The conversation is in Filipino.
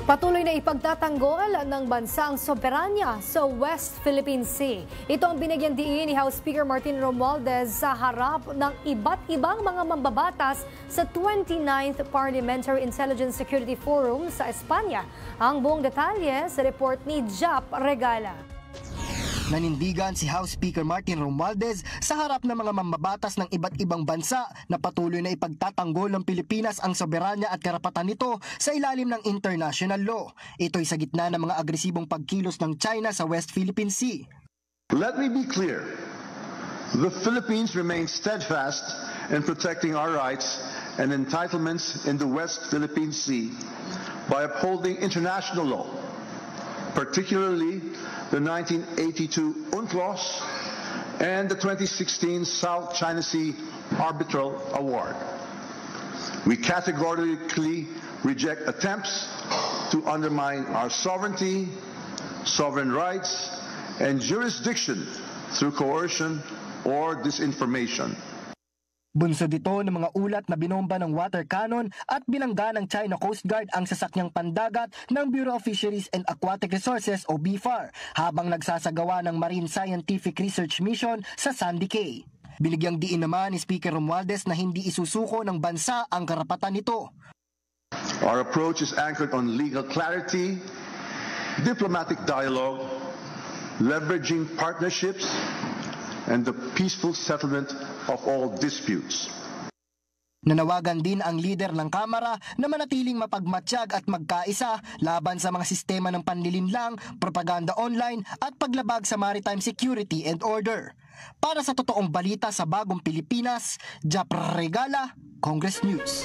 Patuloy na ipagtatanggol ng bansang soberanya sa West Philippine Sea. Ito ang binigyang diin ni House Speaker Martin Romualdez sa harap ng iba't ibang mga mambabatas sa 29th Parliamentary Intelligence Security Forum sa Espanya. Ang buong detalye sa report ni Jap Regala. Nanindigan si House Speaker Martin Romualdez sa harap ng mga mambabatas ng iba't ibang bansa na patuloy na ipagtatanggol ng Pilipinas ang soberanya at karapatan nito sa ilalim ng international law. Ito'y sa gitna ng mga agresibong pagkilos ng China sa West Philippine Sea. Let me be clear. The Philippines remains steadfast in protecting our rights and entitlements in the West Philippine Sea by upholding international law, particularly the 1982 UNCLOS and the 2016 South China Sea Arbitral Award. We categorically reject attempts to undermine our sovereignty, sovereign rights, and jurisdiction through coercion or disinformation. Bunsod ito ng mga ulat na binomba ng water cannon at binangga ng China Coast Guard ang sasakyang pandagat ng Bureau of Fisheries and Aquatic Resources o BFAR habang nagsasagawa ng Marine Scientific Research Mission sa Sandy Cay. Binigyang diin naman ni Speaker Romualdez na hindi isusuko ng bansa ang karapatan nito. Our approach is anchored on legal clarity, diplomatic dialogue, leveraging partnerships, and the peaceful settlement of all disputes. Nanawagan din ang leader ng Kamara na manatiling mapagmatsyag at magkaisa laban sa mga sistema ng panlilinlang, propaganda online at paglabag sa maritime security and order. Para sa totoong balita sa Bagong Pilipinas, Jap Regala, Congress News.